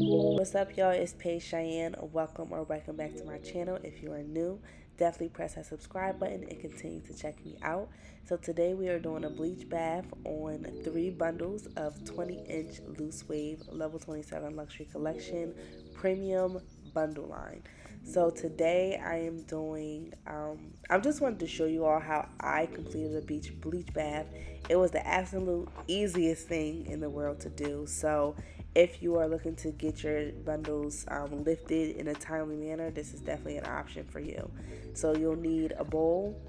What's up, y'all? It's Paige Cheyenne. Welcome back to my channel. If you are new, definitely press that subscribe button and continue to check me out. So today we are doing a bleach bath on 3 bundles of 20-inch loose wave level 27 luxury collection premium bundle line. So today I am doing, I just wanted to show you all how I completed a bleach bath. It was the absolute easiest thing in the world to do. So if you are looking to get your bundles lifted in a timely manner, this is definitely an option for you. So you'll need a bowl,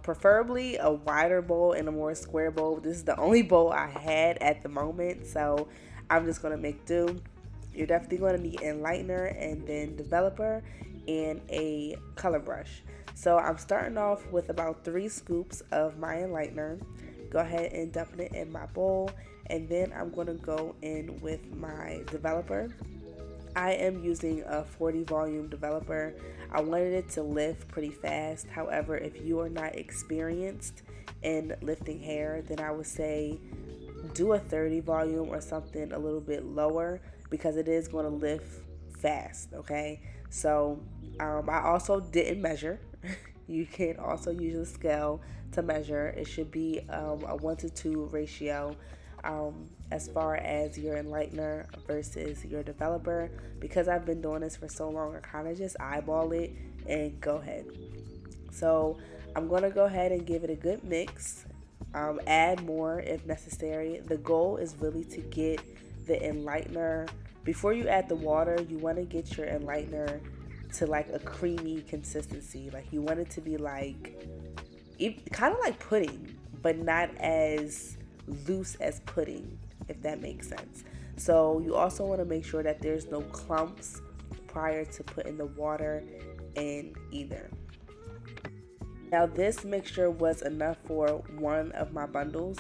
preferably a wider bowl and a more square bowl. This is the only bowl I had at the moment, so I'm just going to make do. You're definitely going to need enlightener and then developer and a color brush. So I'm starting off with about 3 scoops of my enlightener. Go ahead and dump it in my bowl, and then I'm going to go in with my developer. I am using a 40 volume developer. I wanted it to lift pretty fast. However, if you are not experienced in lifting hair, then I would say do a 30 volume or something a little bit lower, because it is going to lift fast. Okay, so I also didn't measure. You can also use a scale to measure. It should be a 1-to-2 ratio as far as your enlightener versus your developer. Because I've been doing this for so long, I kind of just eyeball it and go ahead. So I'm going to go ahead and give it a good mix. Add more if necessary. The goal is really to get the enlightener, before you add the water, you want to get your enlightener to like a creamy consistency. Like you want it to be like, kind of like pudding, but not as loose as pudding, if that makes sense. So you also want to make sure that there's no clumps prior to putting the water in either. Now this mixture was enough for one of my bundles.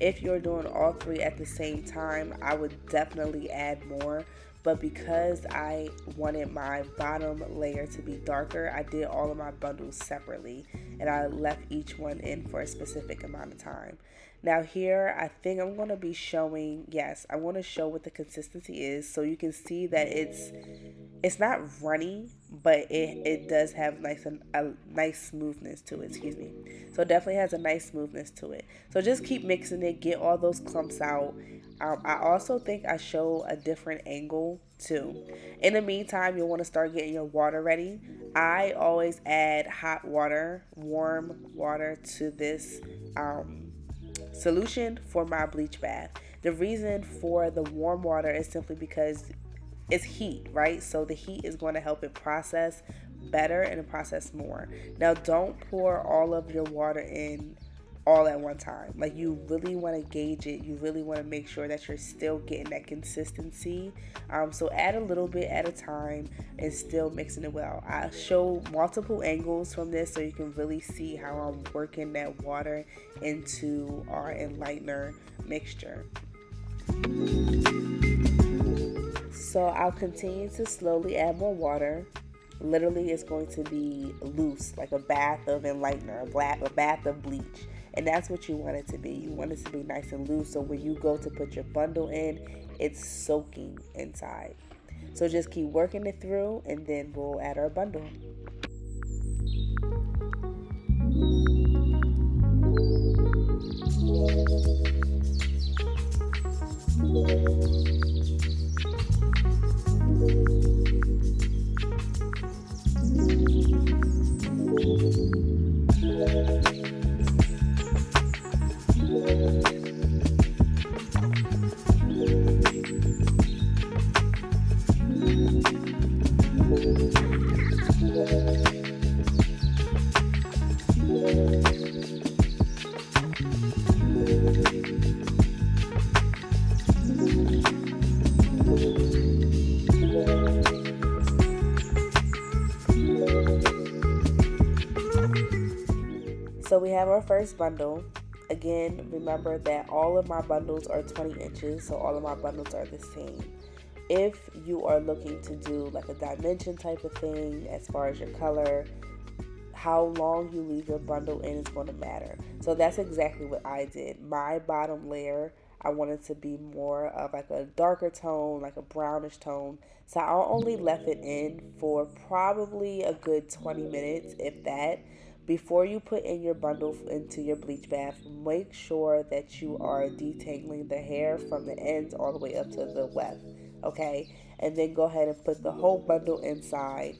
If you're doing all 3 at the same time, I would definitely add more. But because I wanted my bottom layer to be darker, I did all of my bundles separately, and I left each one in for a specific amount of time. Now here, I think I'm going to be showing, yes, I want to show what the consistency is, so you can see that it's not runny, but it does have a nice smoothness to it, excuse me. So it definitely has a nice smoothness to it. So just keep mixing it, get all those clumps out. I also think I show a different angle too. In the meantime, you'll want to start getting your water ready. I always add hot water, warm water to this solution for my bleach bath. The reason for the warm water is simply because it's heat, right? So the heat is going to help it process better and process more. Now, don't pour all of your water in all at one time. Like, you really want to gauge it. You really want to make sure that you're still getting that consistency. So add a little bit at a time and still mixing it well. I show multiple angles from this so you can really see how I'm working that water into our enlightener mixture. So I'll continue to slowly add more water. Literally, it's going to be loose, like a bath of enlightener, a bath of bleach. And that's what you want it to be. You want it to be nice and loose, so when you go to put your bundle in, it's soaking inside. So just keep working it through, and then we'll add our bundle. So we have our first bundle. Again, remember that all of my bundles are 20 inches, so all of my bundles are the same. If you are looking to do like a dimension type of thing as far as your color, how long you leave your bundle in is going to matter. So that's exactly what I did. My bottom layer, I want it to be more of like a darker tone, like a brownish tone. So I only left it in for probably a good 20 minutes, if that. Before you put in your bundle into your bleach bath, make sure that you are detangling the hair from the ends all the way up to the weft, okay? And then go ahead and put the whole bundle inside,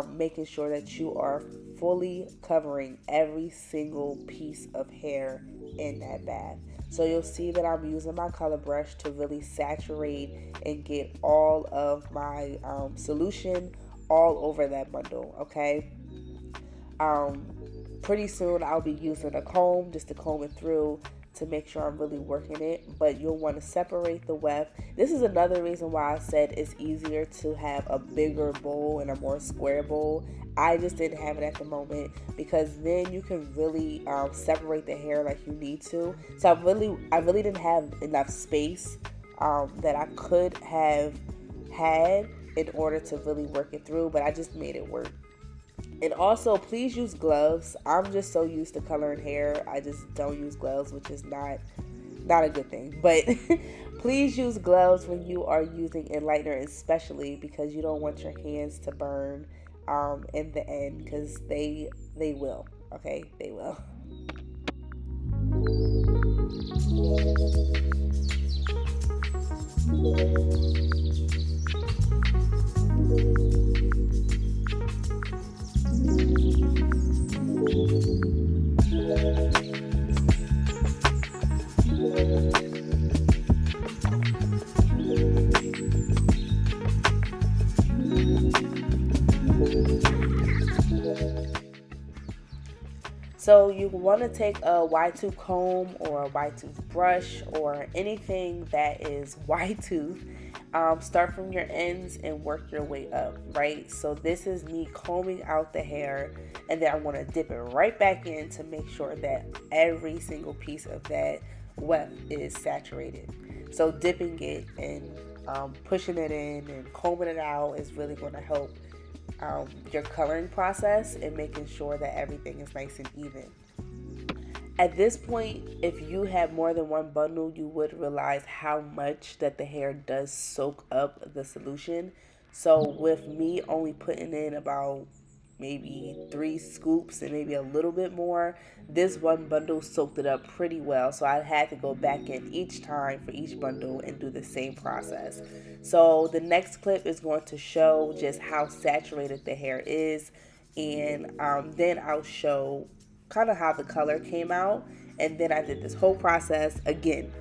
making sure that you are fully covering every single piece of hair in that bath. So you'll see that I'm using my color brush to really saturate and get all of my solution all over that bundle, okay? Um, Pretty soon I'll be using a comb just to comb it through to make sure I'm really working it, but you'll want to separate the weft. This is another reason why I said it's easier to have a bigger bowl and a more square bowl. I just didn't have it at the moment because then you can really separate the hair like you need to. So I really didn't have enough space that I could have had in order to really work it through, but I just made it work. And also, please use gloves. I'm just so used to coloring hair, I just don't use gloves, which is not a good thing. But please use gloves when you are using enlightener, especially because you don't want your hands to burn in the end, because they will. Okay, they will. So you want to take a wide tooth comb or a wide tooth brush or anything that is wide tooth. Start from your ends and work your way up, right? So this is me combing out the hair, and then I want to dip it right back in to make sure that every single piece of that weft is saturated. So dipping it and pushing it in and combing it out is really going to help your coloring process and making sure that everything is nice and even. At this point, if you have more than one bundle, you would realize how much that the hair does soak up the solution. So with me only putting in about maybe 3 scoops and maybe a little bit more, this one bundle soaked it up pretty well. So I had to go back in each time for each bundle and do the same process. So the next clip is going to show just how saturated the hair is, and then I'll show kind of how the color came out, and then I did this whole process again.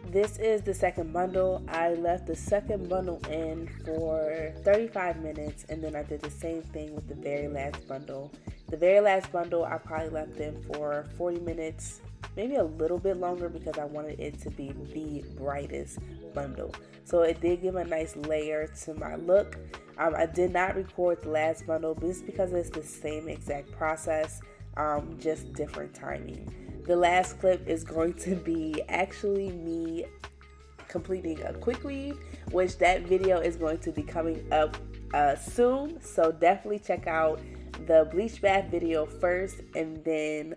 This is the second bundle. I left the second bundle in for 35 minutes, and then I did the same thing with the very last bundle. The very last bundle I probably left in for 40 minutes, maybe a little bit longer, because I wanted it to be the brightest bundle. So it did give a nice layer to my look. I did not record the last bundle, but just because it's the same exact process, just different timing. The last clip is going to be actually me completing a quick weave, which that video is going to be coming up soon. So definitely check out the bleach bath video first, and then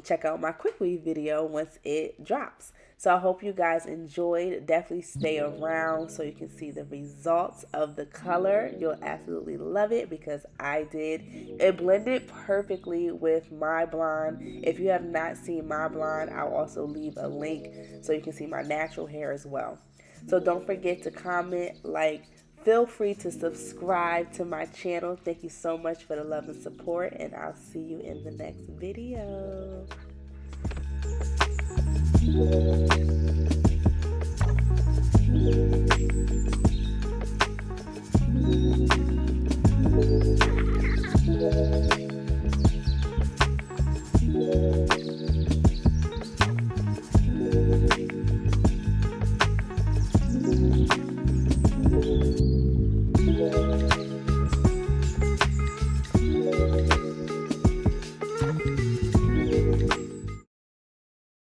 check out my quick weave video once it drops. So I hope you guys enjoyed. Definitely stay around so you can see the results of the color. You'll absolutely love it because I did. It blended perfectly with my blonde. If you have not seen my blonde, I'll also leave a link so you can see my natural hair as well. So don't forget to comment, like, feel free to subscribe to my channel. Thank you so much for the love and support, and I'll see you in the next video.